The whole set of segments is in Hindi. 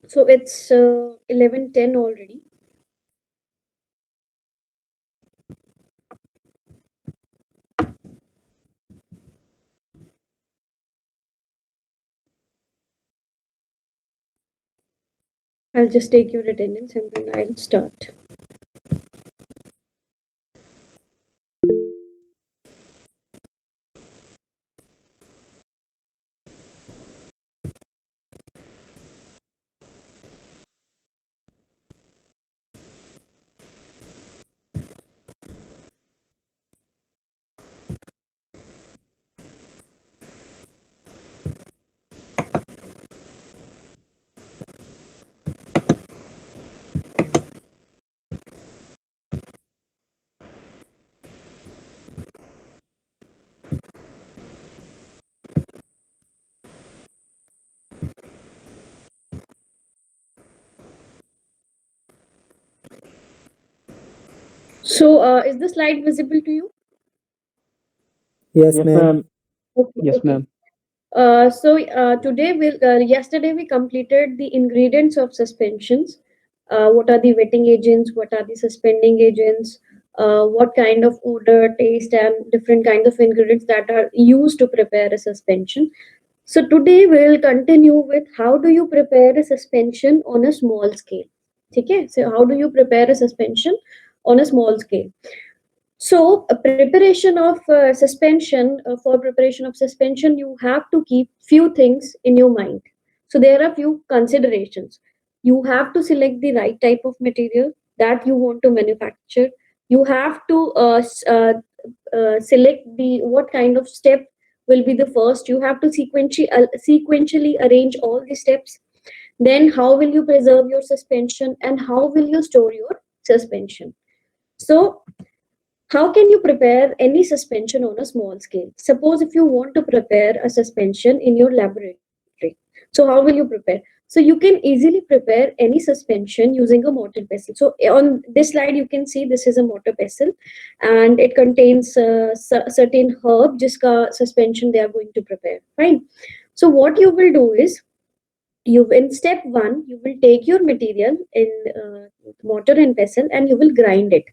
So it's 11:10 already. I'll just take your attendance and then I'll start. So is the slide visible to you? Yes, Yes, ma'am. ma'am. Okay, Yes, okay. ma'am. Yesterday we completed the ingredients of suspensions. What are the wetting agents? What are the suspending agents? What kind of odor, taste, and different kinds of ingredients that are used to prepare a suspension. So today we'll continue with how do you prepare a suspension on a small scale. Okay, so how do you prepare a suspension on a small scale? So, a preparation of suspension, for preparation of suspension, you have to keep few things in your mind. So, there are few considerations. You have to select the right type of material that you want to manufacture. You have to select the what kind of step will be the first. You have to sequentially arrange all the steps. Then, how will you preserve your suspension and how will you store your suspension? So, how can you prepare any suspension on a small scale? Suppose if you want to prepare a suspension in your laboratory. So how will you prepare? So you can easily prepare any suspension using a mortar pestle. So on this slide you can see this is a mortar pestle and it contains certain herb jiska suspension they are going to prepare. Fine. So what you will do is you in step one you will take your material in mortar and pestle and you will grind it.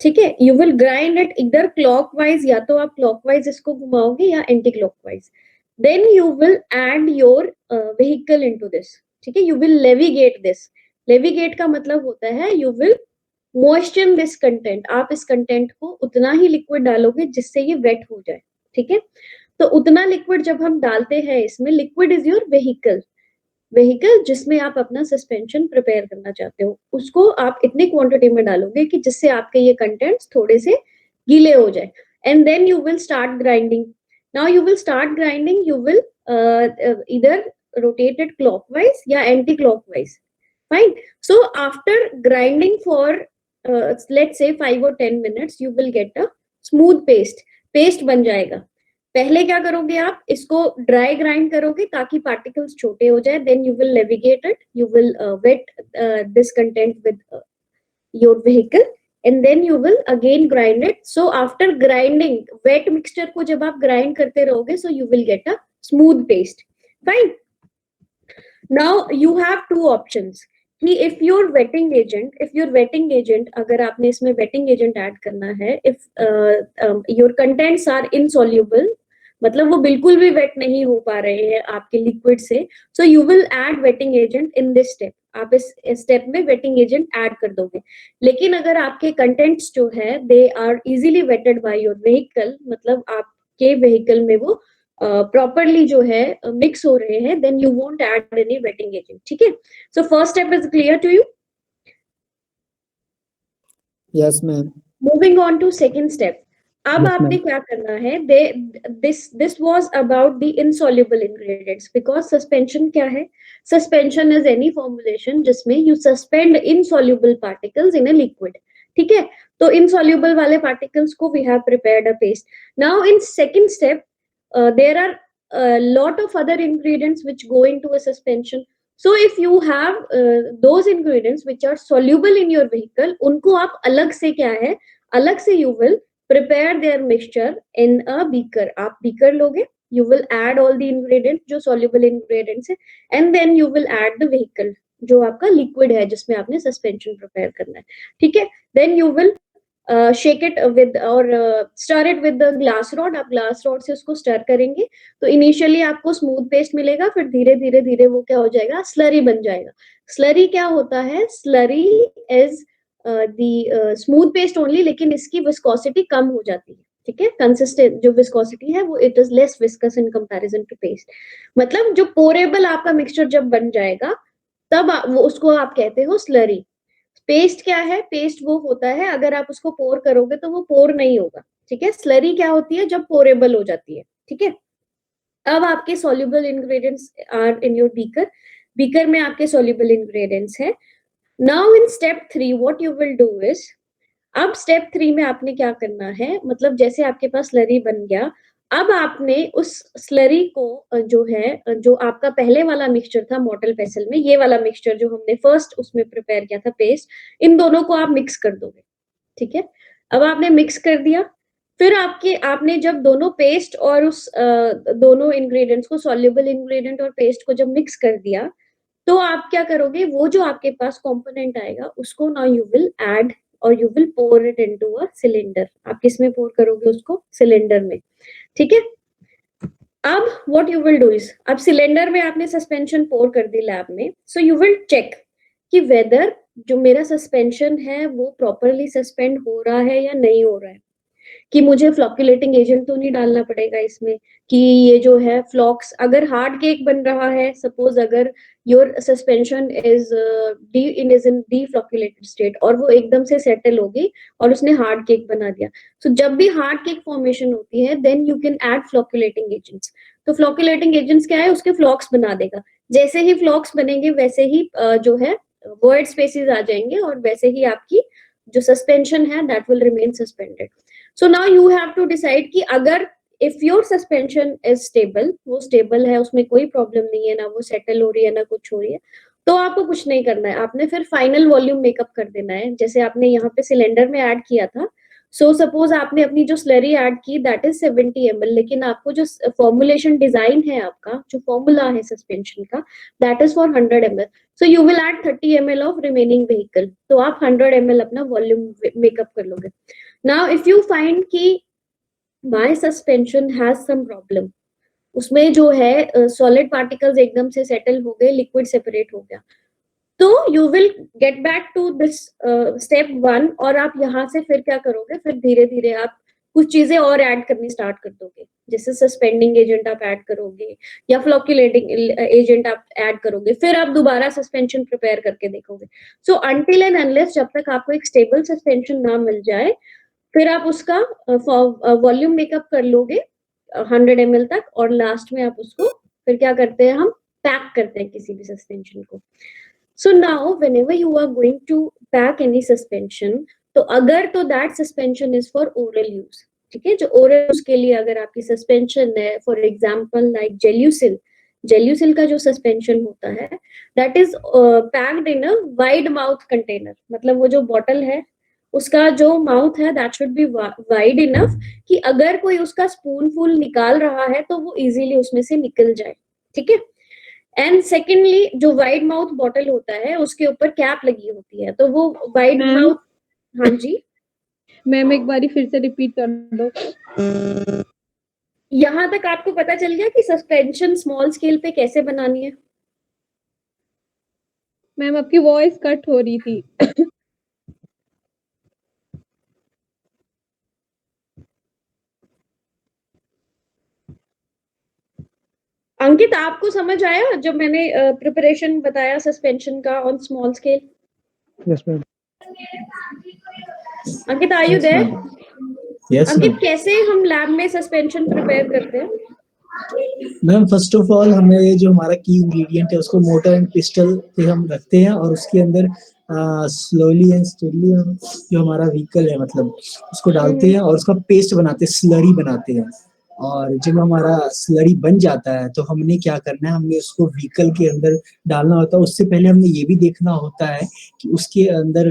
ठीक है, यू विल ग्राइंड इट इधर क्लॉकवाइज, या तो आप क्लॉकवाइज इसको घुमाओगे या anti clockwise. Then you will add your vehicle into this. ठीक है, you will levigate this. Levigate का मतलब होता है you will moisture this content. आप इस कंटेंट को उतना ही लिक्विड डालोगे जिससे ये वेट हो जाए. ठीक है, तो उतना लिक्विड जब हम डालते हैं इसमें, liquid is your vehicle. Vehicle जिसमें आप अपना सस्पेंशन प्रिपेयर करना चाहते हो उसको आप इतनी क्वांटिटी में डालोगे कि जिससे आपके ये कंटेंट्स थोड़े से गीले हो जाए. And then you will start grinding. Now you will start grinding. You will इधर rotated clockwise या anti clockwise. Fine. So after grinding for let's say 5 or 10 minutes you will get a smooth paste. Paste बन जाएगा. पहले क्या करोगे, आप इसको ड्राई ग्राइंड करोगे ताकि पार्टिकल्स छोटे हो जाए. Then you will levigate it. You will wet this content with your vehicle and then you will again grind it. So after grinding wet mixture को जब आप ग्राइंड करते रहोगे so you will get a smooth paste. Fine. Now you have two options कि इफ योर वेटिंग एजेंट अगर आपने इसमें वेटिंग एजेंट ऐड करना है, if your contents are insoluble, मतलब वो बिल्कुल भी वेट नहीं हो पा रहे हैं आपके लिक्विड से, सो you will add waiting agent in this step. आप इस स्टेप में वेटिंग एजेंट ऐड कर दोगे. लेकिन अगर आपके कंटेंट्स जो है they are easily wetted by your vehicle, मतलब आपके व्हीकल में वो प्रॉपरली जो है मिक्स हो रहे हैं, then you won't add any wetting agent. ठीक है, so first step is clear to you. Yes, ma'am. Moving on to second step. अब Yes, आपने ma'am. क्या करना है, they this was about the insoluble ingredients. Because suspension क्या है, सस्पेंशन इज एनी फॉर्मुलेशन जिसमें you suspend insoluble particles in a liquid. ठीक है, तो इनसॉल्युबल वाले पार्टिकल्स को we have prepared a paste. Now in second step there are a lot of other ingredients which go into a suspension. So if you have those ingredients which are soluble in your vehicle, उनको आप अलग से क्या है, अलग से you will prepare their mixture in a beaker. आप beaker लोगे, you will add all the ingredients जो soluble ingredients है, and then you will add the vehicle. जो आपका लिक्विड है जिसमें आपने सस्पेंशन प्रिपेयर करना है, ठीक है। Then you will shake it with or stir it with the glass rod, आप ग्लास रॉड से उसको स्टर करेंगे तो इनिशियली आपको स्मूथ पेस्ट मिलेगा, फिर धीरे धीरे धीरे वो क्या हो जाएगा, स्लरी बन जाएगा। स्लरी क्या होता है, slurry is the smooth paste only, लेकिन इसकी विस्कोसिटी कम हो जाती है, ठीक है। कंसिस्टेंट जो विस्कोसिटी है वो it is less viscous in comparison to paste. मतलब जो पोरेबल आपका मिक्सचर जब बन जाएगा तब वो उसको आप कहते हो स्लरी। पेस्ट क्या है, पेस्ट वो होता है अगर आप उसको पोर करोगे तो वो पोर नहीं होगा, ठीक है। स्लरी क्या होती है, जब पोरेबल हो जाती है, ठीक है। अब आपके soluble ingredients are in your beaker, beaker में आपके सॉल्युबल इंग्रेडिएंट्स है। Now in step 3 what you will do is, अब स्टेप 3 में आपने क्या करना है, मतलब जैसे आपके पास स्लरी बन गया, अब आपने उस स्लरी को जो है जो आपका पहले वाला मिक्सचर था मॉर्टल पेसल में, ये वाला मिक्सचर जो हमने फर्स्ट उसमें प्रिपेयर किया था पेस्ट, इन दोनों को आप मिक्स कर दोगे, ठीक है। अब आपने मिक्स कर दिया, फिर आपने जब दोनों पेस्ट और उस दोनों इंग्रेडिएंट्स को, सॉल्युबल इंग्रेडिएंट और पेस्ट को जब मिक्स कर दिया, तो आप क्या करोगे, वो जो आपके पास कंपोनेंट आएगा उसको नाउ यू विल ऐड और you will pour it into a cylinder. आप किसमें पोर करोगे उसको, सिलेंडर में, ठीक है। अब what you will do is, अब सिलेंडर में आपने सस्पेंशन पोर कर दी लैब में, सो यू विल चेक कि वेदर जो मेरा सस्पेंशन है वो प्रॉपरली सस्पेंड हो रहा है या नहीं हो रहा है, कि मुझे फ्लॉक्यूलेटिंग एजेंट तो नहीं डालना पड़ेगा इसमें, कि ये जो है फ्लॉक्स, अगर हार्ड केक बन रहा है, सपोज अगर your suspension is in D flocculated state और वो एकदम से सेटल होगी और उसने हार्ड केक बना दिया, तो जब भी हार्ड केक फॉर्मेशन होती है then you can add flocculating agents. तो फ्लॉक्यूलेटिंग एजेंट्स क्या है, उसके फ्लॉक्स बना देगा, जैसे ही फ्लॉक्स बनेंगे वैसे ही जो है वर्ड स्पेसिस आ जाएंगे और वैसे ही आपकी जो सस्पेंशन है that will remain suspended. So now you have to decide कि अगर if your suspension is stable, वो स्टेबल है, उसमें कोई प्रॉब्लम नहीं है, ना वो सेटल हो रही है ना कुछ हो रही है, तो आपको कुछ नहीं करना है, आपने फिर फाइनल वॉल्यूम मेकअप कर देना है, जैसे आपने यहाँ पे सिलेंडर में ऐड किया था। सो सपोज आपने अपनी जो स्लरी ऐड की दैट इज 70 ml, लेकिन आपको जो फॉर्मुलेशन डिजाइन है, आपका जो फॉर्मूला है सस्पेंशन का that is for 100 ml, so you will add 30 ml of remaining vehicle, तो आप 100 ml अपना वॉल्यूम मेकअप कर लोगे। Now if you find कि my suspension has some problem, उसमें जो है सॉलिड पार्टिकल्स एकदम से सेटल हो गए, लिक्विड सेपरेट हो गया, तो you will get back to this step 1 और आप यहाँ से फिर क्या करोगे, फिर धीरे धीरे आप कुछ चीजें और ऐड करनी स्टार्ट कर दोगे, जैसे सस्पेंडिंग एजेंट आप ऐड करोगे या फ्लॉक्यूलेटिंग एजेंट आप ऐड करोगे, फिर आप दोबारा सस्पेंशन प्रिपेयर करके देखोगे। सो अनटिल एंड अनलेस जब तक आपको एक स्टेबल सस्पेंशन ना मिल जाए, फिर आप उसका वॉल्यूम मेकअप कर लोगे 100 ml तक, और लास्ट में आप उसको फिर क्या करते हैं, हम पैक करते हैं किसी भी सस्पेंशन को। So now whenever you are going to pack any suspension, तो अगर तो that suspension is for oral use, ठीक है। जो ओरल यूज के लिए अगर आपकी सस्पेंशन है, फॉर एग्जांपल लाइक जेल्यूसिल, जेल्यूसिल का जो सस्पेंशन होता है that is packed in a wide mouth container, मतलब वो जो बॉटल है उसका जो माउथ है that should B wide enough कि अगर कोई उसका स्पून फुल निकाल रहा है तो वो इजीली उसमें से निकल जाए, ठीक है। एंड सेकेंडली जो वाइड माउथ बॉटल होता है उसके ऊपर कैप लगी होती है, तो वो वाइड मैम माउथ, हाँ जी मैम एक बारी फिर से रिपीट कर दो। यहाँ तक आपको पता चल गया कि सस्पेंशन स्मॉल स्केल पे कैसे बनानी है? मैम आपकी वॉइस कट हो रही थी। अंकित आपको समझ आया जब मैंने प्रिपरेशन बताया सस्पेंशन का on small scale? Yes, ma'am. Ankit are you Yes, देयर? ma'am. Yes, Ankit ma'am. कैसे हम लैब में सस्पेंशन प्रिपेयर करते हैं? मैम फर्स्ट ऑफ ऑल हमें ये जो हमारा की इंग्रेडिएंट है उसको मोटर एंड पिस्टल पे हम रखते हैं और उसके अंदर स्लोली एंड स्टेडली हम जो हमारा व्हीकल है मतलब उसको डालते हैं और उसका पेस्ट बनाते हैं, स्लरी बनाते हैं। और जब हमारा स्लरी बन जाता है तो हमने क्या करना है, हमने उसको व्हीकल के अंदर डालना होता है। उससे पहले हमने ये भी देखना होता है कि उसके अंदर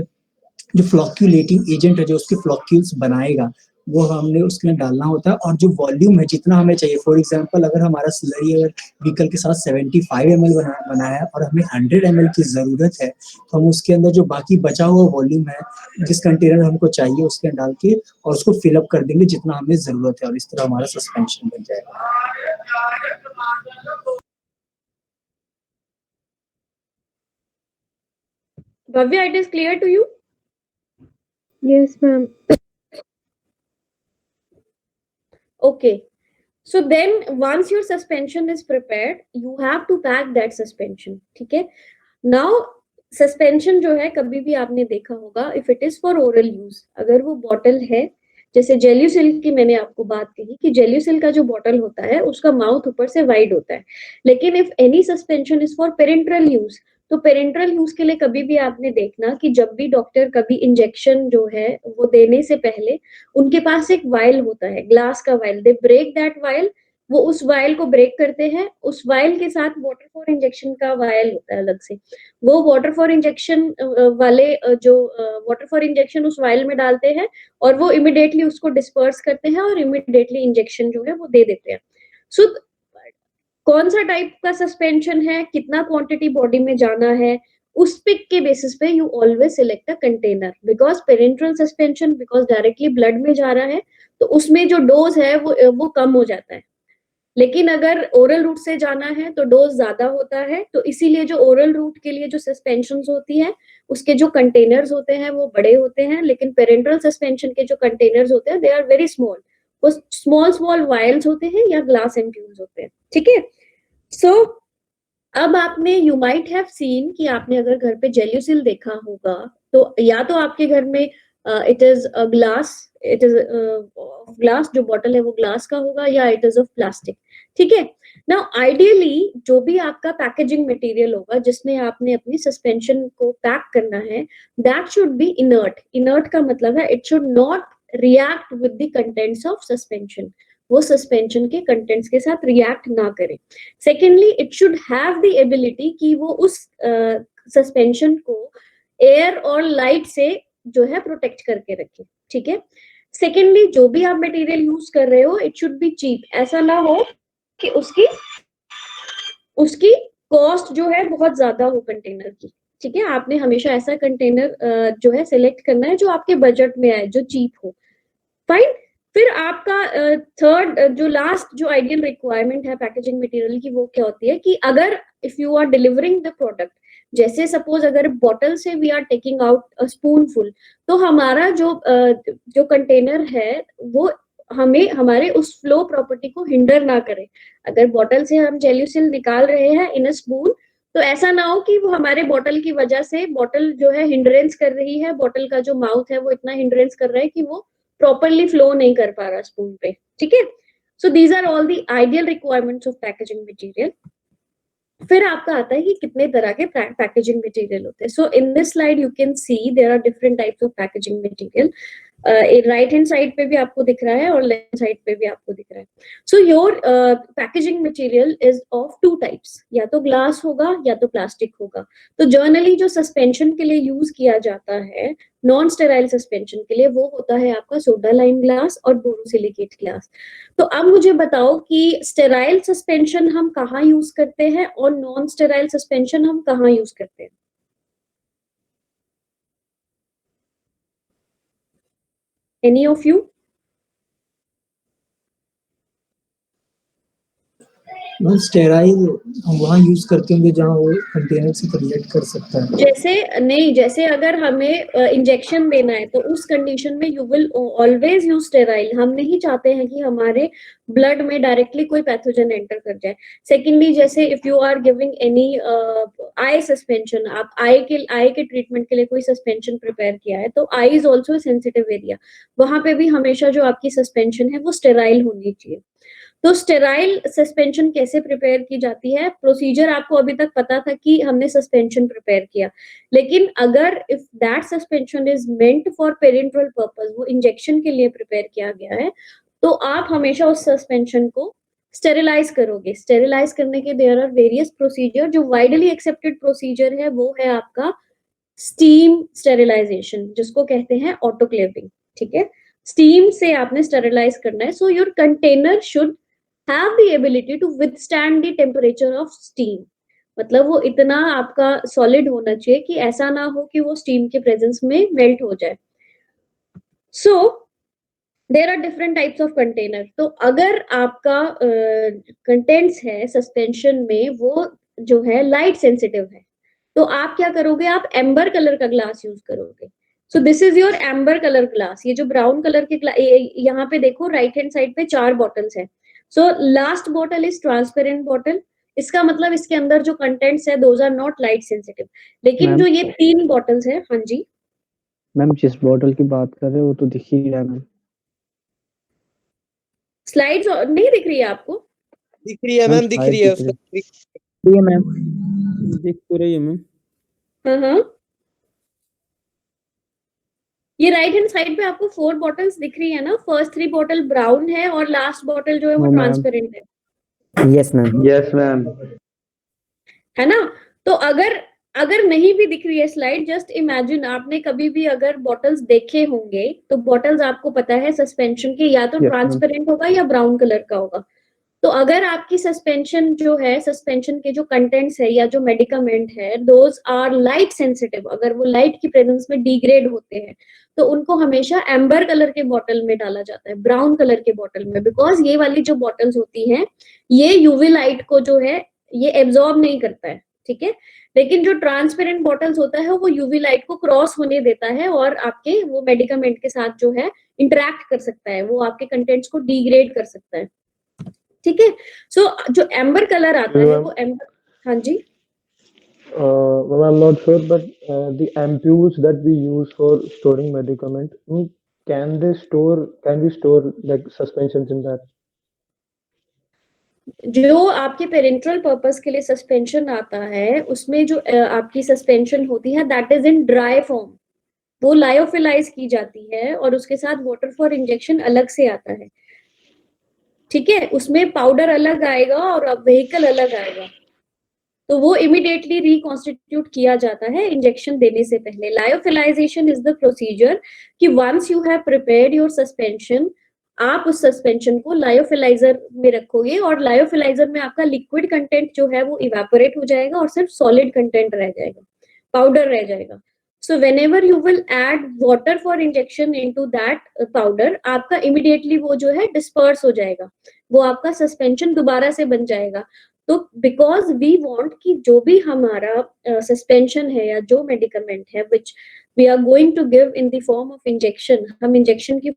जो फ्लॉक्यूलेटिंग एजेंट है जो उसके फ्लॉक्यूल्स बनाएगा वो हमने उसके में डालना होता है, और जो वॉल्यूम है जितना हमें चाहिए, फॉर एग्जांपल अगर हमारा स्लरी अगर व्हीकल के साथ 75 ml बनाया है और हमें 100 ml की जरूरत है, तो हम उसके अंदर जो बाकी बचा हुआ वॉल्यूम है जिस कंटेनर हमको चाहिए उसके अंदर डाल के और उसको फिलअप कर देंगे जितना हमें जरूरत है, और इस तरह हमारा सस्पेंशन बन जाएगा। Bhavya, it is clear to you? Yes, ma'am. Okay. So then once your suspension is prepared, you have to pack that suspension. ठीक है? Now सस्पेंशन जो है कभी भी आपने देखा होगा, if it is for oral use, अगर वो बॉटल है, जैसे जेल्यूसिल की मैंने आपको बात कही कि जेल्यूसिल का जो बॉटल होता है उसका माउथ ऊपर से वाइड होता है, लेकिन if any suspension is for parenteral use, तो पेरेंट्रल यूज के लिए कभी भी आपने देखना कि जब भी डॉक्टर कभी इंजेक्शन जो है वो देने से पहले उनके पास एक वायल होता है, ग्लास का vial, they break that vial, वो उस वायल को ब्रेक करते हैं, उस वायल के साथ वाटर फॉर इंजेक्शन का वायल होता है अलग से, वो वाटर फॉर इंजेक्शन वाले जो वाटर फॉर इंजेक्शन उस वायल में डालते हैं और वो इमिडिएटली उसको डिस्पर्स करते हैं और इमिडिएटली इंजेक्शन जो है वो दे देते हैं। सो कौन सा टाइप का सस्पेंशन है, कितना क्वांटिटी बॉडी में जाना है, उस पिक के बेसिस पे you always select a container, because parenteral suspension because directly blood में जा रहा है तो उसमें जो डोज है वो कम हो जाता है, लेकिन अगर ओरल रूट से जाना है तो डोज ज्यादा होता है, तो इसीलिए जो ओरल रूट के लिए जो सस्पेंशन होती है उसके जो कंटेनर्स होते हैं वो बड़े होते हैं, लेकिन पेरेंट्रल सस्पेंशन के जो कंटेनर्स होते हैं दे आर वेरी स्मॉल, वो स्मॉल स्मॉल वायल्स होते हैं या ग्लास एम्प्यूल्स होते हैं। ठीक है, सो अब आपने यू माइट हैव सीन कि आपने अगर घर पे जेल्यूसिल देखा होगा तो या तो आपके घर में it is a glass, it is glass, जो बॉटल है वो ग्लास का होगा या इट इज ऑफ प्लास्टिक। ठीक है, नाउ आइडियली जो भी आपका पैकेजिंग मटेरियल होगा जिसमें आपने अपनी सस्पेंशन को पैक करना है, that should B inert. Inert का मतलब है it should not react with the contents of suspension, वो सस्पेंशन के कंटेंट्स के साथ रिएक्ट ना करे। Secondly it should have the ability कि वो उस सस्पेंशन को एयर और लाइट से जो है प्रोटेक्ट करके रखे। ठीक है, सेकेंडली जो भी आप मटेरियल यूज कर रहे हो इट शुड बी चीप, ऐसा ना हो कि उसकी उसकी कॉस्ट जो है बहुत ज्यादा हो कंटेनर की। ठीक है, आपने हमेशा ऐसा कंटेनर जो है सिलेक्ट करना है जो आपके बजट में आए, जो चीप हो। फाइन, फिर आपका थर्ड जो लास्ट जो आइडियल रिक्वायरमेंट है पैकेजिंग मटेरियल की वो क्या होती है कि अगर if you are delivering the product, जैसे सपोज अगर बॉटल से we are taking out a spoon full, तो हमारा जो कंटेनर है वो हमें हमारे उस फ्लो प्रॉपर्टी को हिंडर ना करे। अगर बॉटल से हम जेल्यूसिल निकाल रहे हैं इन अ स्पून, तो ऐसा ना हो कि वो हमारे बॉटल की वजह से बॉटल जो है हिंड्रेंस कर रही है, बॉटल का जो माउथ है वो इतना हिंड्रेंस कर रहा है कि वो प्रॉपरली फ्लो नहीं कर पा रहा स्पून पे। ठीक है, so these are all the ideal requirements of packaging material. फिर आपका आता है कि कितने तरह के पैकेजिंग मटेरियल होते हैं। So in this slide you can see there are different types of packaging material. Right hand side पे भी आपको दिख रहा है और लेफ्ट साइड पे भी आपको दिख रहा है। So your packaging material is of two types, या तो ग्लास होगा या तो प्लास्टिक होगा। तो जर्नली जो सस्पेंशन के लिए यूज किया जाता है नॉन स्टेराइल सस्पेंशन के लिए वो होता है आपका सोडा लाइम ग्लास और बोरोसिलिकेट ग्लास। तो अब मुझे बताओ कि स्टेराइल सस्पेंशन हम कहाँ यूज करते हैं और नॉन स्टेराइल सस्पेंशन हम कहाँ यूज करते हैं? Any of you? स्टेराइल हम वहाँ यूज करते होंगे जहाँ वो कंटेनर से रिलेट कर सकता है। जैसे नहीं, जैसे अगर हमें इंजेक्शन देना है तो उस कंडीशन में you will always use sterile. हम नहीं चाहते हैं कि हमारे ब्लड में डायरेक्टली कोई पैथोजन एंटर कर जाए। सेकेंडली जैसे if you are giving any eye suspension, आप आई के ट्रीटमेंट के लिए कोई सस्पेंशन प्रिपेयर किया है तो I is also sensitive area, वहां पे भी हमेशा जो आपकी सस्पेंशन है वो स्टेराइल होनी चाहिए। तो स्टेराइल सस्पेंशन कैसे प्रिपेयर की जाती है, प्रोसीजर आपको अभी तक पता था कि हमने सस्पेंशन प्रिपेयर किया, लेकिन अगर if that suspension is meant for parenteral purpose, वो इंजेक्शन के लिए प्रिपेयर किया गया है, तो आप हमेशा उस सस्पेंशन को स्टेरिलाइज करोगे। स्टेरिलाइज करने के देयर आर वेरियस प्रोसीजर, जो वाइडली एक्सेप्टेड प्रोसीजर है वो है आपका स्टीम स्टेरिलाइजेशन, जिसको कहते हैं ऑटोक्लेविंग। ठीक है, स्टीम से आपने स्टेरिलाइज करना है, so your container should have the ability to withstand the temperature of steam. मतलब वो इतना आपका सॉलिड होना चाहिए कि ऐसा ना हो कि वो स्टीम के प्रेजेंस में मेल्ट हो जाए। So there are different types of container. तो अगर आपका कंटेंट्स है सस्पेंशन में वो जो है लाइट सेंसिटिव है, तो आप क्या करोगे, आप एम्बर कलर का ग्लास यूज करोगे। So this is your amber colour glass. ये जो ब्राउन कलर के यहाँ पे देखो राइट हैंड साइड पे 4 बॉटल्स है। So last bottle is transparent bottle. इसका मतलब इसके अंदर जो कंटेंट्स है those are not light sensitive. लेकिन मैम जो ये 3 बॉटल्स है, हाँ जी, मैम जिस बॉटल की बात कर रहे हो वो तो दिख ही रहा है मैम। स्लाइड्स नहीं दिख रही है आपको? दिख रही है मैम मैम, दिख शायद रही है दिख उसका। रही है मैम, दिख तो रही है मैम। हाँ हाँ, ये राइट हैंड साइड पे आपको 4 बॉटल्स दिख रही है ना। फर्स्ट 3 बॉटल ब्राउन है और लास्ट बॉटल जो है वो नो मैम, ट्रांसपेरेंट है, यस मैम। Yes ma'am. है ना। तो अगर अगर नहीं भी दिख रही है स्लाइड, जस्ट इमेजिन आपने कभी भी अगर बॉटल्स देखे होंगे तो बॉटल्स आपको पता है सस्पेंशन के या तो Yes, ट्रांसपेरेंट होगा या ब्राउन कलर का होगा। तो अगर आपकी सस्पेंशन जो है, सस्पेंशन के जो कंटेंट्स है या जो मेडिकामेंट है, दोज आर लाइट सेंसिटिव, अगर वो लाइट की प्रेजेंस में डिग्रेड होते हैं तो उनको हमेशा एम्बर कलर के बॉटल में डाला जाता है, ब्राउन कलर के बॉटल में, बिकॉज ये वाली जो बॉटल्स होती हैं ये यूवी लाइट को जो है ये एब्जॉर्ब नहीं करता है, ठीक है। लेकिन जो ट्रांसपेरेंट बॉटल्स होता है वो यूवी लाइट को क्रॉस होने देता है और आपके वो मेडिकामेंट के साथ जो है इंटरेक्ट कर सकता है, वो आपके कंटेंट्स को डिग्रेड कर सकता है, ठीक है। सो जो एम्बर कलर आता है वो एम्बर, हाँ जी, Well, I'm not sure, but the ampules that we use for storing medicament, can we store like suspensions in that? जो आपके पेरेंट्रल पर्पस के लिए सस्पेंशन आता है उसमें जो आपकी सस्पेंशन होती है that is in dry form, वो लायोफिलाइज की जाती है और उसके साथ वाटर फॉर इंजेक्शन अलग से आता है, ठीक है। उसमें पाउडर अलग आएगा और व्हीकल अलग आएगा, तो वो इमिडिएटली रिकॉन्स्टिट्यूट किया जाता है इंजेक्शन देने से पहले। लायोफिलाइजेशन इज द प्रोसीजर कि once you have prepared your suspension, आप उस सस्पेंशन को लायोफिलाइजर में रखोगे और लायोफिलाइजर में आपका लिक्विड कंटेंट जो है वो इवेपोरेट हो जाएगा और सिर्फ सॉलिड कंटेंट रह जाएगा, पाउडर रह जाएगा। सो whenever you will add water for injection into that powder, आपका immediately वो जो है डिस्पर्स हो जाएगा, वो आपका सस्पेंशन दोबारा से बन जाएगा। तो बिकॉज वी वांट कि जो भी हमारा सस्पेंशन है या जो मेडिकमेंट है which we are going to give in the form of injection, हम इंजेक्शन की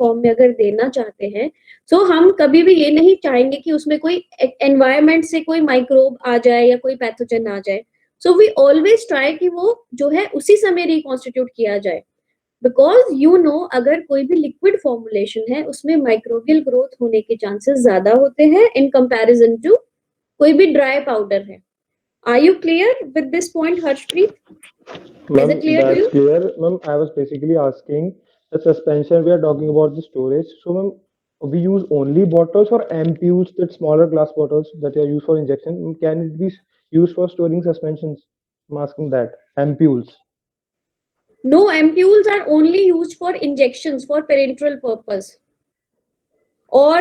फॉर्म में अगर देना चाहते हैं, सो हम कभी भी ये नहीं चाहेंगे कि उसमें कोई एनवायरमेंट से कोई माइक्रोब आ जाए या कोई पैथोजन आ जाए। सो वी ऑलवेज ट्राई कि वो जो है उसी समय रिकॉन्स्टिट्यूट किया जाए, बिकॉज यू नो अगर कोई भी लिक्विड फॉर्मुलेशन है उसमें माइक्रोबियल ग्रोथ होने के चांसेस ज्यादा होते हैं इन कंपैरिजन टू कोई भी ड्राई पाउडर है। Are you clear with this point Harshpreet? Ma'am, it clear to that's you? clear. Ma'am, I was basically asking the suspension we are talking about the storage. So, ma'am, we use only bottles or ampules, that smaller glass bottles that are used for injection. Can it be used for storing suspensions? I'm asking that. Ampules. No, ampules are only used for injections for parenteral purpose. Or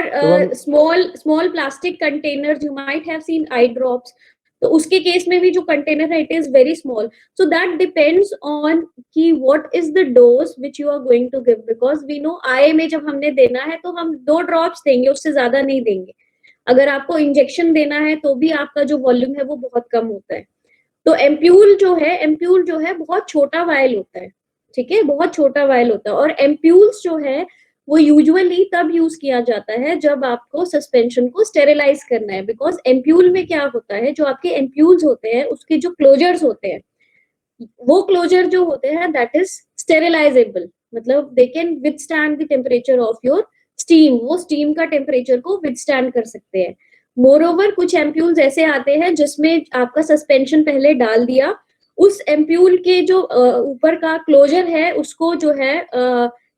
small plastic containers, you might have seen eye drops, तो उसके केस में भी जो कंटेनर है it is very small, so that depends on कि what is the dose which you are going to give, because we know I में जब हमने देना है तो हम 2 ड्रॉप्स देंगे, उससे ज्यादा नहीं देंगे। अगर आपको इंजेक्शन देना है तो भी आपका जो वॉल्यूम है वो बहुत कम होता है। तो एम्प्यूल जो है बहुत छोटा वायल होता है, ठीक है, बहुत छोटा वायल होता है। और एम्प्यूल्स जो है वो यूजुअली तब यूज किया जाता है जब आपको सस्पेंशन को स्टेरिलाइज करना है, बिकॉज एम्प्यूल में क्या होता है, जो आपके एम्प्यूल्स होते हैं उसके जो क्लोजर्स होते हैं वो क्लोजर जो होते हैं दैट इज स्टेरिलाइजेबल, मतलब they can withstand the temperature of your steam, वो स्टीम का टेम्परेचर को विथस्टैंड कर सकते हैं। मोरओवर कुछ एम्प्यूल्स ऐसे आते हैं जिसमें आपका सस्पेंशन पहले डाल दिया, उस एम्प्यूल के जो ऊपर का क्लोजर है उसको जो है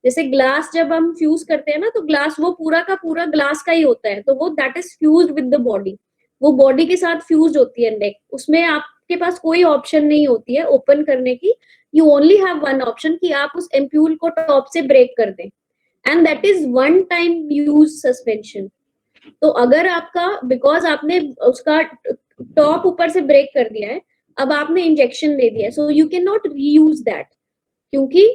जैसे ग्लास जब हम फ्यूज करते हैं ना, तो ग्लास वो पूरा का पूरा ग्लास का ही होता है, तो वो that is fused with the body, वो बॉडी के साथ फ्यूज होती है नेक, उसमें आपके पास कोई ऑप्शन नहीं होती है ओपन करने की, you only have one option कि आप उस एम्प्यूल को टॉप से ब्रेक कर दें। And that is one time use suspension. तो अगर आपका, बिकॉज आपने उसका टॉप ऊपर से ब्रेक कर दिया है, अब आपने इंजेक्शन दे दिया है, so you can not reuse that, क्योंकि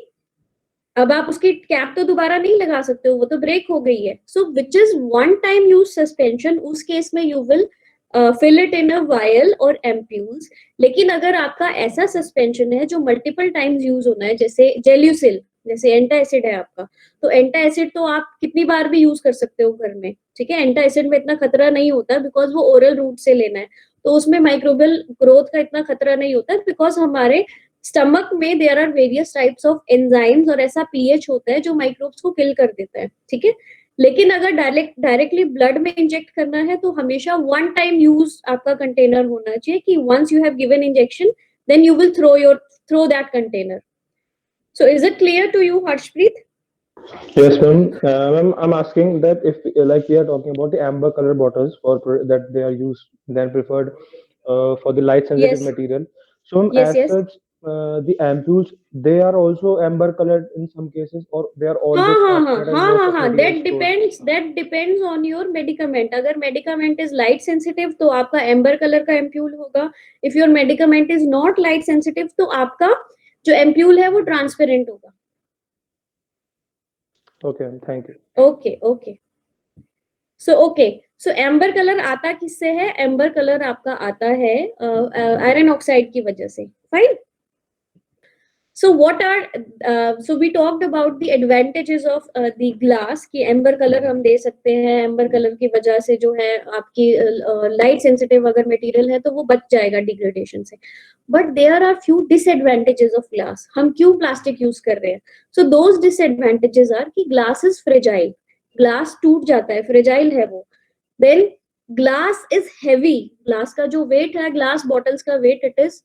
अब आप उसकी कैप तो दोबारा नहीं लगा सकते हो, वो तो ब्रेक हो गई है। So which is one time use suspension, उस केस में you will fill it in a vial or ampoules. लेकिन अगर आपका ऐसा सस्पेंशन है जो मल्टीपल टाइम्स यूज होना है, जैसे जेल्यूसिल, जैसे एंटासिड है आपका, तो एंटासिड तो आप कितनी बार भी यूज कर सकते हो घर में, ठीक है। एंटासिड में इतना खतरा नहीं होता बिकॉज वो ओरल रूट से लेना है, तो उसमें माइक्रोबियल ग्रोथ का इतना खतरा नहीं होता, बिकॉज हमारे स्टमक में there are various types of enzymes, और ऐसा पीएच होता है जो माइक्रोब्स को किल कर देता है, ठीक है। लेकिन अगर डायरेक्टली ब्लड में इंजेक्ट करना है तो हमेशा वन टाइम यूज आपका कंटेनर होना चाहिए, कि once you have given injection then you will throw that container. So is it clear to you, Harshpreet? Yes, ma'am. Ma'am, I'm asking that if like we are talking about the amber color bottles that they are used, then preferred for the light sensitive Yes, material. So, ma'am, yes, as yes. such, the ampules they are also amber colored in some cases, or they are हाँ always हाँ हाँ classified as हाँ low हाँ हाँ, custodial store. That depends on your medicament. अगर मेडिकामेंट इज लाइट सेंसिटिव तो आपका एम्बर कलर का एम्प्यूल होगा। If your medicament is not light sensitive तो आपका जो एम्प्यूल है वो ट्रांसपेरेंट होगा। Okay, thank you. Okay okay, so amber colour आता किससे है? एम्बर कलर आपका आता है आयरन ऑक्साइड की वजह से। Fine. So what are so we talked about the advantages of the glass कि एम्बर कलर हम दे सकते हैं, एम्बर कलर की वजह से जो है आपकी लाइट सेंसिटिव अगर मटेरियल है तो वो बच जाएगा डिग्रेडेशन से। But there are few disadvantages of glass. हम क्यों प्लास्टिक यूज कर रहे हैं? सो दोज डिसएडवांटेजेस आर कि ग्लास इज फ्रेजाइल, ग्लास टूट जाता है, फ्रेजाइल है वो। Then glass is heavy, glass का जो वेट है, ग्लास बॉटल्स का weight, it is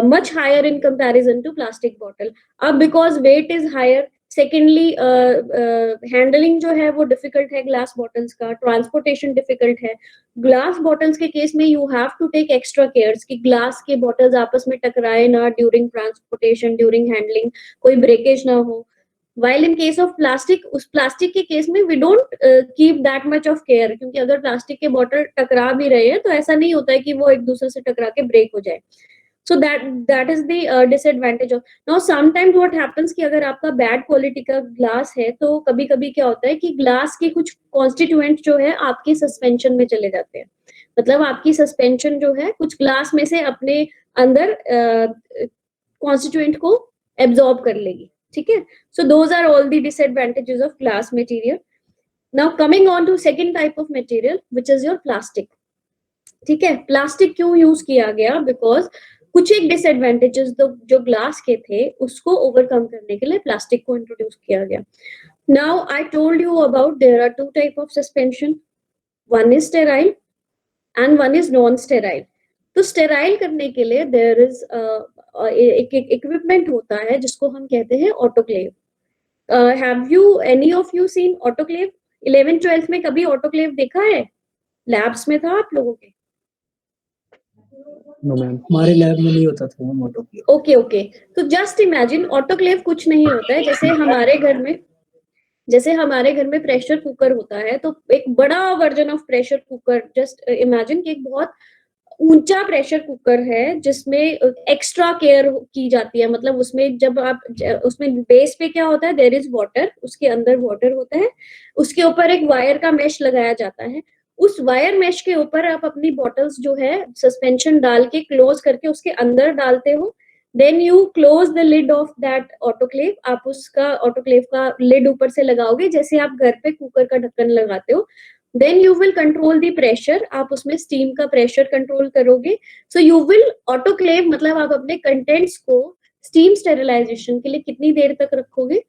much higher in comparison to plastic bottle. अब because weight is higher, secondly handling जो है वो difficult है glass bottles का, transportation difficult है। glass bottles के केस में you have to take extra cares कि glass के bottles आपस में टकराए ना during transportation, during handling, कोई breakage ना हो। while in case of plastic, उस प्लास्टिक के केस में we don't keep that much of care, क्योंकि अगर प्लास्टिक के बॉटल टकरा भी रहे हैं तो ऐसा नहीं होता है कि वो एक दूसरे से टकरा के ब्रेक हो जाए। So that is the disadvantage of now sometimes what happens कि अगर आपका bad quality का ग्लास है तो कभी कभी क्या होता है कि ग्लास के कुछ कॉन्स्टिट्यूएंट जो है आपके सस्पेंशन में चले जाते हैं। मतलब आपकी सस्पेंशन जो है कुछ ग्लास में से अपने अंदर कॉन्स्टिट्यूएंट को एब्जॉर्ब कर लेगी, ठीक है। So those are all the disadvantages of glass material. Now coming on to second type of material which is your plastic, ठीक है। प्लास्टिक क्यों यूज किया गया? बिकॉज कुछ एक डिसएडवांटेजेस जो ग्लास के थे उसको ओवरकम करने के लिए प्लास्टिक को इंट्रोड्यूस किया गया। Now I told you about there are two type of suspension, one is sterile and one is non sterile. तो स्टेराइल करने के लिए देयर इज एक इक्विपमेंट होता है जिसको हम कहते हैं autoclave. Have you any of you seen autoclave? 11th 12th में कभी ऑटोक्लेव देखा है? लैब्स में था आप लोगों के? No ma'am. हमारे लैब में नहीं होता था वो ऑटोक्लेव। ओके ओके, तो जस्ट इमेजिन ऑटोक्लेव कुछ नहीं होता है, जैसे हमारे घर में प्रेशर कुकर होता है, तो एक बड़ा version of pressure cooker, just imagine कि एक बहुत ऊंचा प्रेशर कुकर है जिसमें एक्स्ट्रा केयर की जाती है। मतलब उसमें जब आप उसमें बेस पे क्या होता है, देयर इज वाटर, उसके अंदर वाटर होता है, उसके ऊपर एक वायर का मेश लगाया जाता है, उस वायर मेश के ऊपर आप अपनी बॉटल्स जो है सस्पेंशन डाल के क्लोज करके उसके अंदर डालते हो। Then you close the lid of that autoclave. आप उसका ऑटोक्लेव का लिड ऊपर से लगाओगे जैसे आप घर पे कुकर का ढक्कन लगाते हो। Then you will control the pressure, आप उसमें स्टीम का प्रेशर कंट्रोल करोगे। सो यू विल ऑटोक्लेव, मतलब आप अपने कंटेंट्स को स्टीम स्टेरिलाइजेशन के लिए कितनी देर तक रखोगे?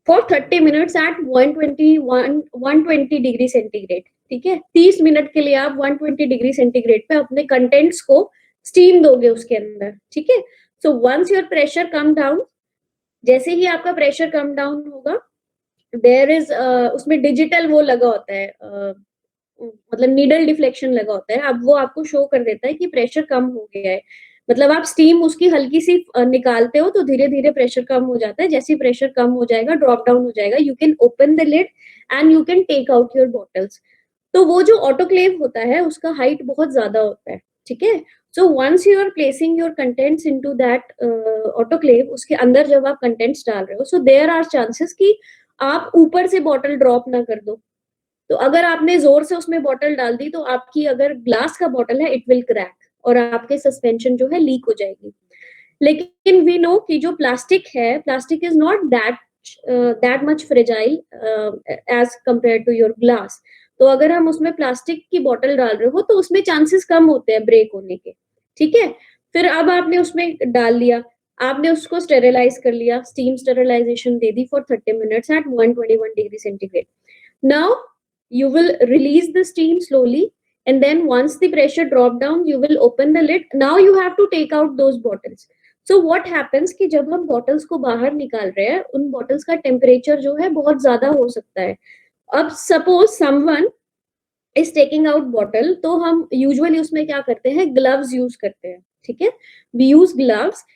For 30 minutes at 120 degree centigrade, ठीक है। 30 मिनट के लिए आप 120 डिग्री सेंटीग्रेड पे अपने कंटेंट्स को स्टीम दोगे उसके अंदर, ठीक है। So once your pressure come down, जैसे ही आपका प्रेशर कम डाउन होगा, देयर इज उसमें डिजिटल वो लगा होता है, मतलब नीडल डिफ्लेक्शन लगा होता है। अब वो आपको शो कर देता है कि प्रेशर कम हो गया है। मतलब आप स्टीम उसकी हल्की सी निकालते हो तो धीरे धीरे प्रेशर कम हो जाता है, जैसे प्रेशर कम हो जाएगा ड्रॉप डाउन हो जाएगा, you can open the lid and you can take out your bottles. तो वो जो ऑटोक्लेव होता है उसका हाइट बहुत ज्यादा होता है, ठीक है। So once you are placing your contents into that autoclave, उसके अंदर जब आप कंटेंट्स डाल रहे हो, सो देयर आर चांसेस कि आप ऊपर से बॉटल ड्रॉप ना कर दो। तो अगर आपने जोर से उसमें बॉटल डाल दी तो आपकी अगर ग्लास का बॉटल है इट विल क्रैक और आपके सस्पेंशन जो है लीक हो जाएगी। लेकिन वी नो कि जो प्लास्टिक है, plastic is not that much fragile as compare to your glass. तो अगर हम उसमें प्लास्टिक की बॉटल डाल रहे हो तो उसमें चांसेस कम होते हैं ब्रेक होने के, ठीक है। फिर अब आपने उसमें डाल लिया, आपने उसको स्टेरिलाइज कर लिया, स्टीम स्टेरिलाइजेशन दे दी for 30 minutes at 121 degree centigrade. Now you will release the steam slowly, and then once the pressure drop down you will open the lid. Now you have to take out those bottles. So what happens कि जब हम bottles को बाहर निकाल रहे हैं, उन bottles का temperature जो है बहुत ज्यादा हो सकता है। अब suppose someone is taking out bottle, तो हम usually उसमें क्या करते हैं, gloves use करते हैं, ठीक है। we use gloves,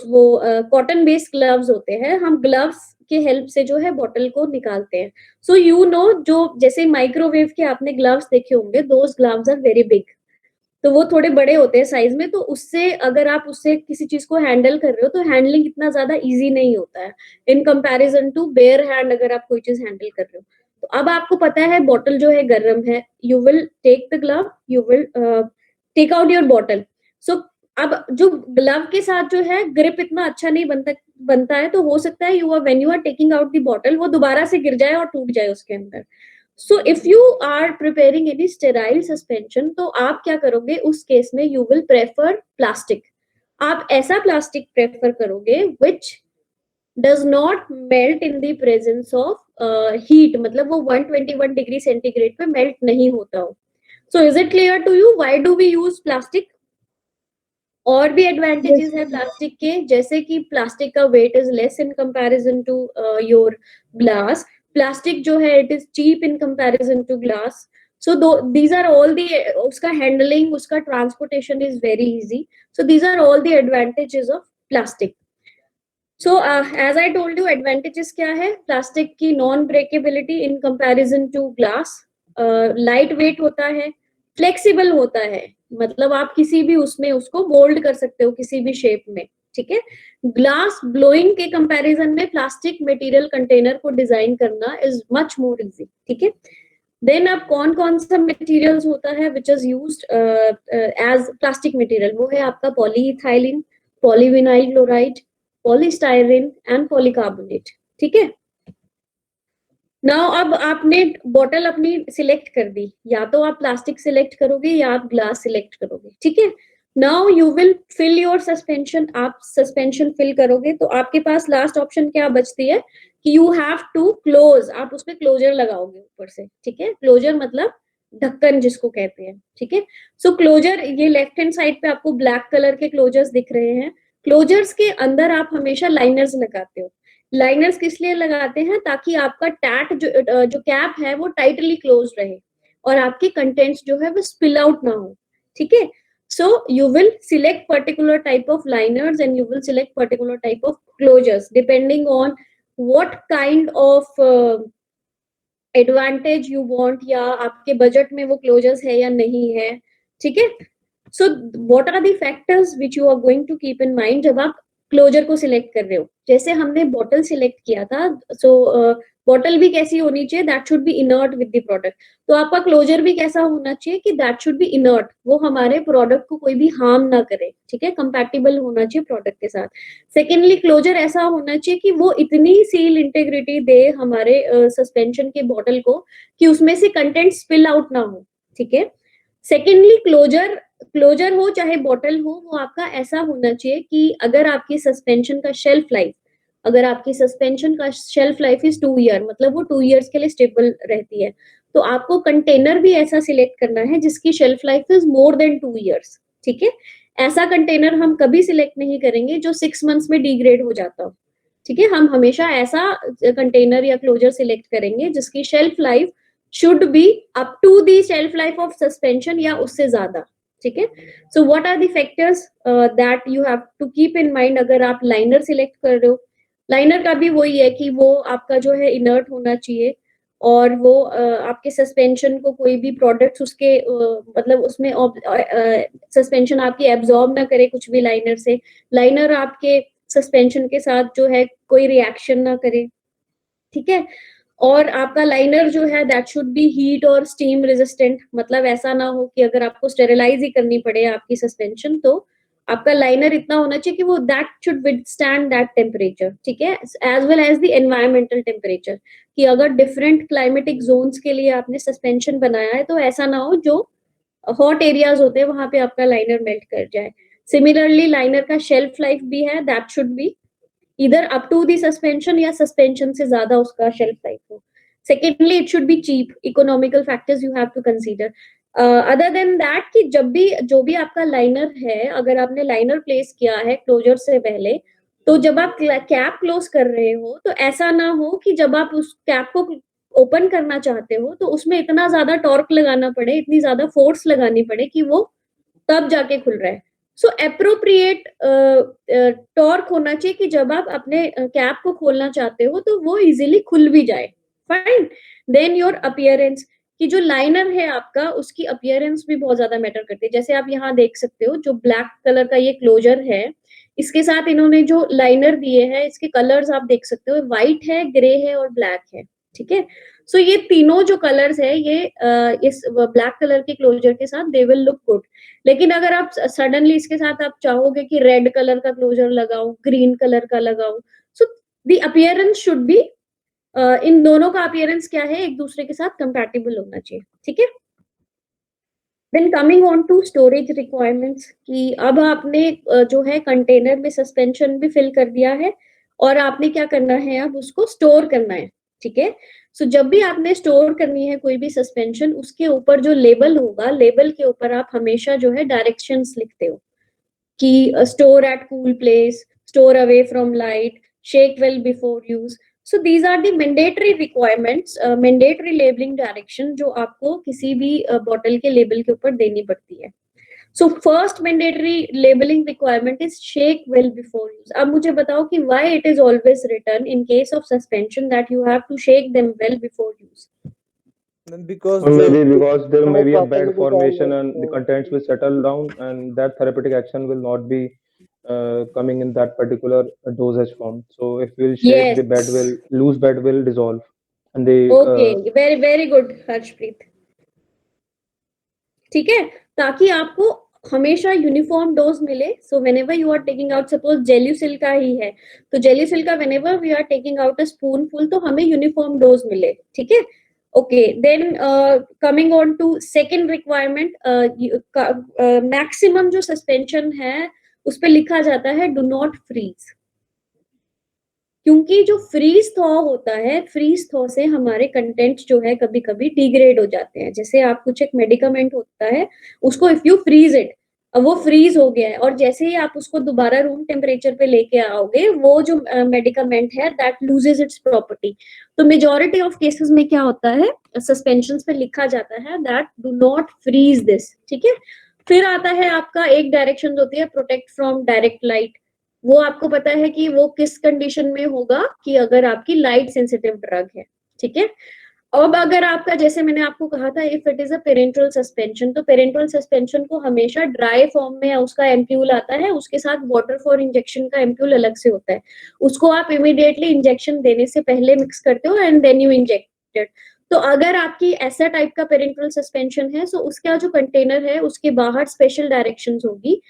वो कॉटन बेस्ड ग्लव्स होते हैं, हम ग्लव्स के हेल्प से जो है बॉटल को निकालते हैं। सो यू नो, जो जैसे माइक्रोवेव के आपने ग्लव्स देखे होंगे, those gloves are very big, तो वो थोड़े बड़े होते हैं साइज में, तो उससे अगर आप उससे किसी चीज को हैंडल कर रहे हो तो हैंडलिंग इतना ज्यादा इजी नहीं होता है in comparison to bare hand, अगर आप कोई चीज हैंडल कर रहे हो। तो अब आपको पता है बॉटल जो है गर्म है, you will take the glove, you will take out your bottle. So अब जो ग्लव के साथ जो है ग्रिप इतना अच्छा नहीं बनता है, तो हो सकता है when you are taking out the bottle वो दोबारा से गिर जाए और टूट जाए उसके अंदर। So if you are preparing any sterile suspension, तो आप क्या करोगे उस केस में, यू विल प्रेफर प्लास्टिक। आप ऐसा प्लास्टिक प्रेफर करोगे which does not melt in the presence of heat, मतलब वो 121 डिग्री सेंटीग्रेड पे मेल्ट नहीं होता हो। So is it clear to you why do we use plastic? और भी एडवांटेजेस है प्लास्टिक के, जैसे कि प्लास्टिक का weight is less in comparison to your glass. Plastic जो है it is cheap in comparison to glass. So these are all the, उसका हैंडलिंग, उसका transportation is very easy. So these are all the advantages of plastic. So as I told you, advantages क्या है प्लास्टिक की? Non breakability in comparison to glass, light weight होता है, फ्लेक्सिबल होता है, मतलब आप किसी भी उसमें उसको मोल्ड कर सकते हो किसी भी शेप में, ठीक है। ग्लास ब्लोइंग के कंपैरिजन में प्लास्टिक मटेरियल कंटेनर को डिजाइन करना इज मच मोर इजी, ठीक है। देन अब कौन कौन सा मटेरियल्स होता है which is used as plastic material? वो है आपका polyethylene, polyvinyl chloride, polystyrene and polycarbonate, ठीक है। नाउ अब आपने बॉटल अपनी सिलेक्ट कर दी, या तो आप प्लास्टिक सिलेक्ट करोगे या आप ग्लास सिलेक्ट करोगे, ठीक है। Now you will fill your suspension, आप सस्पेंशन फिल करोगे तो आपके पास लास्ट ऑप्शन क्या बचती है कि यू हैव टू क्लोज, आप उसमें क्लोजर लगाओगे ऊपर से, ठीक है। क्लोजर मतलब ढक्कन जिसको कहते हैं, ठीक है। सो क्लोजर, ये लेफ्ट हैंड साइड पे आपको ब्लैक कलर के क्लोजर्स दिख रहे हैं। क्लोजर्स के अंदर आप हमेशा लाइनर्स लगाते हो। लाइनर्स किस लिए लगाते हैं? ताकि आपका टैट जो कैप है वो टाइटली क्लोज रहे और आपके कंटेंट्स जो है वो स्पिल आउट ना हो, ठीक है। सो you will select particular type of liners and you will select particular type of closures depending on what kind of advantage you want, या आपके बजट में वो क्लोजर्स है या नहीं है, ठीक है। So what are the factors which you are going to keep in mind जब आप क्लोजर को सिलेक्ट कर रहे हो? जैसे हमने बॉटल सिलेक्ट किया था, सो बॉटल भी कैसी होनी चाहिए? That should B inert with the product. तो आपका क्लोजर भी कैसा होना चाहिए कि दैट शुड बी इनर्ट, वो हमारे प्रोडक्ट को कोई भी हार्म ना करे, ठीक है, कंपैटिबल होना चाहिए प्रोडक्ट के साथ। सेकेंडली, क्लोजर ऐसा होना चाहिए कि वो इतनी सील इंटेग्रिटी दे हमारे सस्पेंशन के बॉटल को कि उसमें से कंटेंट स्पिल आउट ना हो, ठीक है। सेकेंडली, क्लोजर हो चाहे बॉटल हो, वो आपका ऐसा होना चाहिए कि अगर आपकी सस्पेंशन का शेल्फ लाइफ, अगर आपकी सस्पेंशन का शेल्फ लाइफ इज 2 ईयर, मतलब वो 2 ईयर्स के लिए स्टेबल रहती है, तो आपको कंटेनर भी ऐसा सिलेक्ट करना है जिसकी shelf life is more than 2 years, ठीक है। ऐसा कंटेनर हम कभी सिलेक्ट नहीं करेंगे जो 6 मंथ्स में डिग्रेड हो जाता हो, ठीक है। हम हमेशा ऐसा कंटेनर या क्लोजर सिलेक्ट करेंगे जिसकी shelf life should be up to the shelf life of suspension या उससे ज्यादा, ठीक है. So what are the factors that you have to keep in mind अगर आप लाइनर सिलेक्ट कर रहे हो. लाइनर का भी वही है कि वो आपका जो है इनर्ट होना चाहिए और वो आपके सस्पेंशन को कोई भी प्रोडक्ट्स उसके मतलब उसमें सस्पेंशन आपकी एब्जॉर्ब ना करे कुछ भी लाइनर से. लाइनर आपके सस्पेंशन के साथ जो है कोई रिएक्शन ना करे. ठीक है. और आपका लाइनर जो है दैट शुड बी हीट और स्टीम रेजिस्टेंट. मतलब ऐसा ना हो कि अगर आपको स्टेरिलाइज ही करनी पड़े आपकी सस्पेंशन तो आपका लाइनर इतना होना चाहिए कि वो that should withstand that temperature. ठीक है. As well as the environmental temperature कि अगर डिफरेंट क्लाइमेटिक जोन्स के लिए आपने सस्पेंशन बनाया है तो ऐसा ना हो जो हॉट एरियाज होते हैं वहां पे आपका लाइनर मेल्ट कर जाए. सिमिलरली लाइनर का शेल्फ लाइफ भी है that should be either up to the suspension या सस्पेंशन से ज्यादा उसका शेल्फ लाइफ हो. Secondly it should be cheap. Economical factors you have to consider. Other than that कि जब भी जो भी आपका लाइनर है अगर आपने लाइनर प्लेस किया है क्लोजर से पहले तो जब आप कैप क्लोज कर रहे हो तो ऐसा ना हो कि जब आप उस कैप को ओपन करना चाहते हो तो उसमें इतना ज्यादा टॉर्क लगाना पड़े इतनी ज्यादा फोर्स लगानी पड़े कि वो तब जाके खुल रहा है. सो एप्रोप्रिएट टॉर्क होना चाहिए कि जब आप अपने कैप को खोलना चाहते हो तो वो इजीली खुल भी जाए. फाइन. देन योर अपीयरेंस कि जो लाइनर है आपका उसकी अपीयरेंस भी बहुत ज्यादा मैटर करती है. जैसे आप यहाँ देख सकते हो जो ब्लैक कलर का ये क्लोजर है इसके साथ इन्होंने जो लाइनर दिए हैं इसके कलर्स आप देख सकते हो व्हाइट है ग्रे है और ब्लैक है. ठीक है. सो ये तीनों जो कलर्स है ये इस ब्लैक कलर के क्लोजर के साथ दे विल लुक गुड. लेकिन अगर आप सडनली इसके साथ आप चाहोगे कि रेड कलर का क्लोजर लगाओ ग्रीन कलर का लगाओ so the appearance should be in दोनों का अपीयरेंस क्या है एक दूसरे के साथ कंपैटिबल होना चाहिए. ठीक है. Then coming on to storage requirements कि अब आपने जो है कंटेनर में सस्पेंशन भी फिल कर दिया है और आपने क्या करना है अब उसको स्टोर करना है. ठीक है. सो जब भी आपने स्टोर करनी है कोई भी सस्पेंशन उसके ऊपर जो लेबल होगा लेबल के ऊपर आप हमेशा जो है डायरेक्शंस लिखते हो कि store at cool place store away from light shake well before use. So these are the mandatory requirements mandatory labelling direction जो आपको किसी भी बॉटल के लेबल के ऊपर देनी पड़ती है. So first mandatory labelling requirement is shake well before use. अब मुझे बताओ कि why it is always written in case of suspension that you have to shake them well before use. Because Or maybe the because there may be a properly bad dissolve formation it, and the so contents will settle down and that therapeutic action will not be coming in that particular dosage form. So if we'll shake, the bed will Yes. loose bed will dissolve and the Okay. Very very good Harshpreet. ठीक है. ताकि आपको हमेशा यूनिफॉर्म डोज मिले. So whenever you are taking out suppose Gelusil का ही है तो जेल्यूसिल का whenever we are taking out a spoonful तो हमें यूनिफॉर्म डोज मिले. ठीक है. Okay. Then coming on to second requirement maximum जो सस्पेंशन है उस पे लिखा जाता है डू नॉट फ्रीज. क्योंकि जो फ्रीज थॉ होता है फ्रीज थॉ से हमारे कंटेंट जो है कभी कभी डिग्रेड हो जाते हैं. जैसे आप कुछ एक मेडिकामेंट होता है उसको इफ यू फ्रीज इट अब वो फ्रीज हो गया है और जैसे ही आप उसको दोबारा रूम टेम्परेचर पे लेके आओगे वो जो मेडिकामेंट है दैट लूजेस इट्स प्रॉपर्टी. तो मेजोरिटी ऑफ केसेस में क्या होता है सस्पेंशन पे लिखा जाता है that do not freeze this. ठीक है. फिर आता है आपका एक डायरेक्शन होती है प्रोटेक्ट फ्रॉम डायरेक्ट लाइट. वो आपको पता है कि वो किस कंडीशन में होगा कि अगर आपकी लाइट सेंसिटिव ड्रग है. ठीक है. अब अगर आपका जैसे मैंने आपको कहा था if it is a parental suspension तो पेरेंटल सस्पेंशन को हमेशा ड्राई फॉर्म में उसका एम्प्यूल आता है उसके साथ वाटर फॉर इंजेक्शन का एम्प्यूल अलग से होता है. उसको आप इमीडिएटली इंजेक्शन देने से पहले मिक्स करते हो एंड देन यू इंजेक्टेड. तो अगर आपकी ऐसा टाइप का पेरेंटल सस्पेंशन है तो उसका जो कंटेनर है उसके बाहर स्पेशल डायरेक्शंस होगी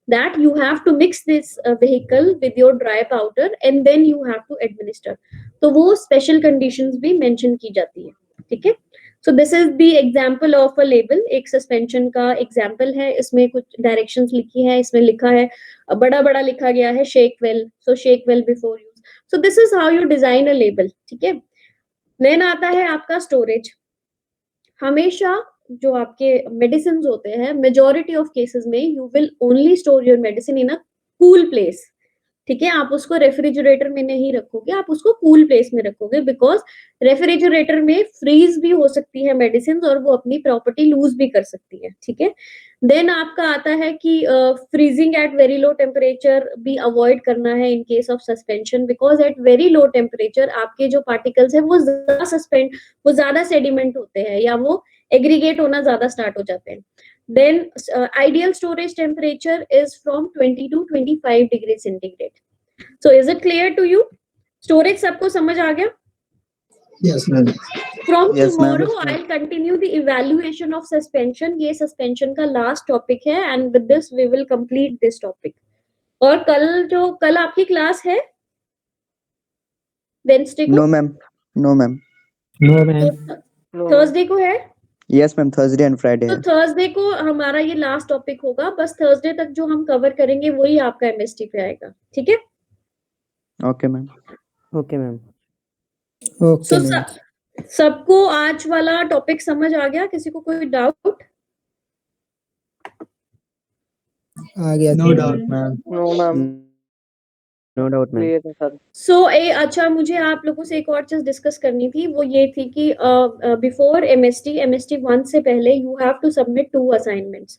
that you have to mix this vehicle with your dry powder and then you have to administer. तो वो special conditions भी mention की जाती है. ठीक है. So this is the example of a label. एक suspension का example है. इसमें कुछ directions लिखी है. इसमें लिखा है बड़ा बड़ा लिखा गया है shake well. So shake well before use. So this is how you design a label. ठीक है. Then आता है आपका storage. हमेशा जो आपके मेडिसिन होते हैं मेजोरिटी ऑफ केसेस में you will only store your medicine in a cool place. ठीक है, आप उसको रेफ्रिजरेटर में नहीं रखोगे, आप उसको कूल प्लेस में रखोगे, बिकॉज रेफ्रिजरेटर में फ्रीज भी हो सकती है मेडिसिन और वो अपनी प्रॉपर्टी लूज भी कर सकती है। ठीक है, देन आपका आता है कि freezing at very low temperature भी अवॉइड करना है in case of suspension, because at very low temperature आपके जो पार्टिकल्स है वो ज्यादा सेडिमेंट होते हैं या वो एग्रीगेट होना ज्यादा स्टार्ट हो जाते हैं। Then ideal storage temperature is from 20 to 25 degree centigrade. So is it clear to you? Storage सबको समझ आ गया? Yes, ma'am. From Yes, ma'am. tomorrow I'll continue the evaluation of suspension. ये suspension का last topic है and with this we will complete this topic. और कल आपकी क्लास है Wednesday को? No, ma'am. No, ma'am. No, ma'am. No, Thursday को है? Yes, ma'am. Thursday and Friday तो है. थर्सडे को हमारा ये लास्ट टॉपिक होगा, बस थर्सडे तक जो हम कवर करेंगे वही आपका एमएसटी पे आएगा। ठीक है, Okay, ma'am. okay, ma'am. Okay, सो ma'am. सबको आज वाला टॉपिक समझ आ गया? किसी को कोई डाउट? आ गया। No doubt, ma'am. No, ma'am. No doubt, ma'am. Clear है सर। अच्छा, मुझे आप लोगों से एक और चीज डिस्कस करनी थी, वो ये थी कि बिफोर एमएसटी 1 से पहले you have to submit 2 assignments.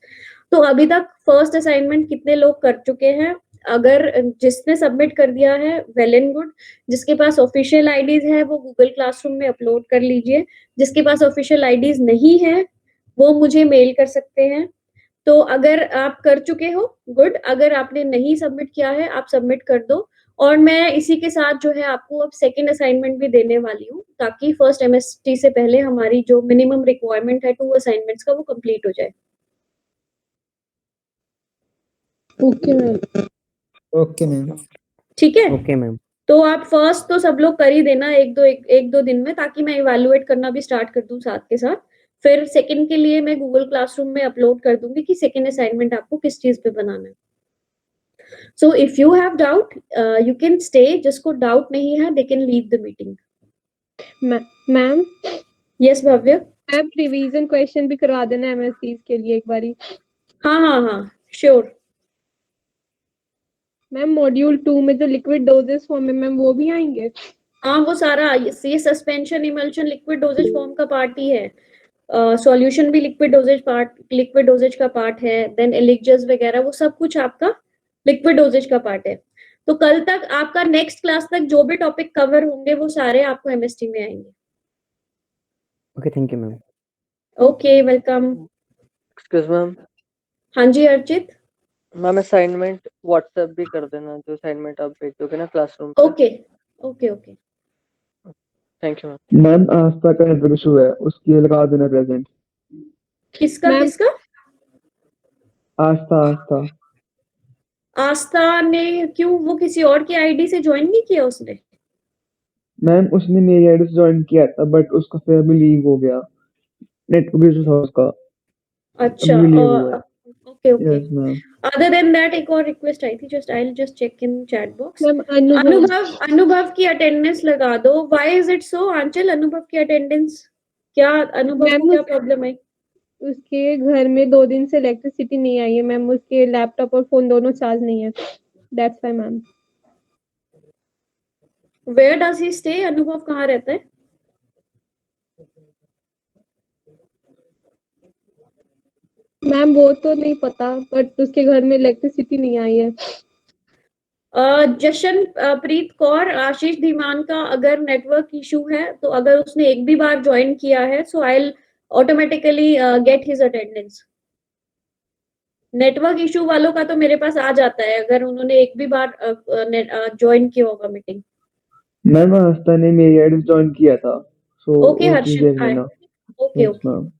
तो अभी तक फर्स्ट असाइनमेंट कितने लोग कर चुके हैं? अगर जिसने सबमिट कर दिया है वेल एंड गुड, जिसके पास ऑफिशियल आईडीज है वो गूगल क्लासरूम में अपलोड कर लीजिए, जिसके पास ऑफिशियल आईडीज नहीं है वो मुझे मेल कर सकते हैं। तो अगर आप कर चुके हो गुड, अगर आपने नहीं सबमिट किया है आप सबमिट कर दो। और मैं इसी के साथ जो है आपको अब सेकंड असाइनमेंट भी देने वाली हूँ, ताकि फर्स्ट एमएसटी से पहले हमारी जो मिनिमम रिक्वायरमेंट है 2 असाइनमेंट्स का वो कंप्लीट हो जाए। Okay ma'am. Okay, ma'am. ठीक है, Okay, ma'am. तो आप फर्स्ट तो सब लोग कर ही देना एक दो दिन में, ताकि मैं इवैल्यूएट करना भी स्टार्ट कर दूं साथ के साथ। फिर सेकंड के लिए मैं गूगल क्लासरूम में अपलोड कर दूंगी कि सेकंड असाइनमेंट आपको किस चीज पे बनाना है। सो if you have doubt you can stay, जिसको डाउट नहीं है they can leave the meeting. Ma'am yes Bhavya. Ma'am revision question भी करवा देना एमएससीज के लिए एक बारी। हाँ श्योर। मैम मॉड्यूल 2 में जो लिक्विड डोजेस फॉर्म है मैम वो भी आएंगे? हाँ वो सारा ये suspension emulsion liquid doses form का पार्ट ही है। सॉल्यूशन भी लिक्विड डोजेज का पार्ट है, देन एलिक्जर्स वगैरह वो सब कुछ आपका लिक्विड डोजेज का पार्ट है। तो कल तक आपका नेक्स्ट क्लास तक जो भी टॉपिक कवर होंगे वो सारे आपको एमएसटी में आएंगे। Okay, thank you, ma'am. Okay welcome. Excuse ma'am. हाँ जी अर्चित। मैम असाइनमेंट व्हाट्सएप भी कर देना, जो असाइनमेंट आप भेजोगे ना क्लासरूम पे। Okay okay okay thank you ma'am. Ma'am Aastha का नेटवर्क इशू है, उसके लिए लगा देना प्रेजेंट। किसका मैम- किसका? आस्था आस्था ने क्यों, वो किसी और की आईडी से ज्वाइन नहीं किया उसने? मैम उसने मेरी आईडी से ज्वाइन किया था बट उसका फिर अभी लीव हो गया, नेटवर्क इशू था उसका। अच्छा अभी leave हुआ है। Okay okay. Yes ma'am. Other than that एक और रिक्वेस्ट आई थी, I will just check in chat box. Ma'am Anubhav की अटेंडेंस लगा दो। Why is it so Aanchal? Anubhav की अटेंडेंस क्या, अनुभव को क्या प्रॉब्लम है? उसके घर में 2 दिन से इलेक्ट्रिसिटी नहीं आई है मैम, उसके लैपटॉप और फोन दोनों चार्ज नहीं है, that's why ma'am. Where does he stay? Anubhav कहाँ रहता है? मैम वो तो नहीं पता, बट उसके घर में इलेक्ट्रिसिटी नहीं आई है। जशन प्रीत कौर, आशीष धीमान का अगर नेटवर्क इशू है तो अगर उसने एक भी बार ज्वाइन किया है so I will automatically get his attendance. Network issue वालों का तो मेरे पास आ जाता है अगर उन्होंने एक भी बार ज्वाइन किया होगा मीटिंग। मैम आस्था ने मेरी आईडी से ज्वाइन किया था, सो ओके वो हर्षित, चीज़ देख लेना। Okay yes okay. मैम।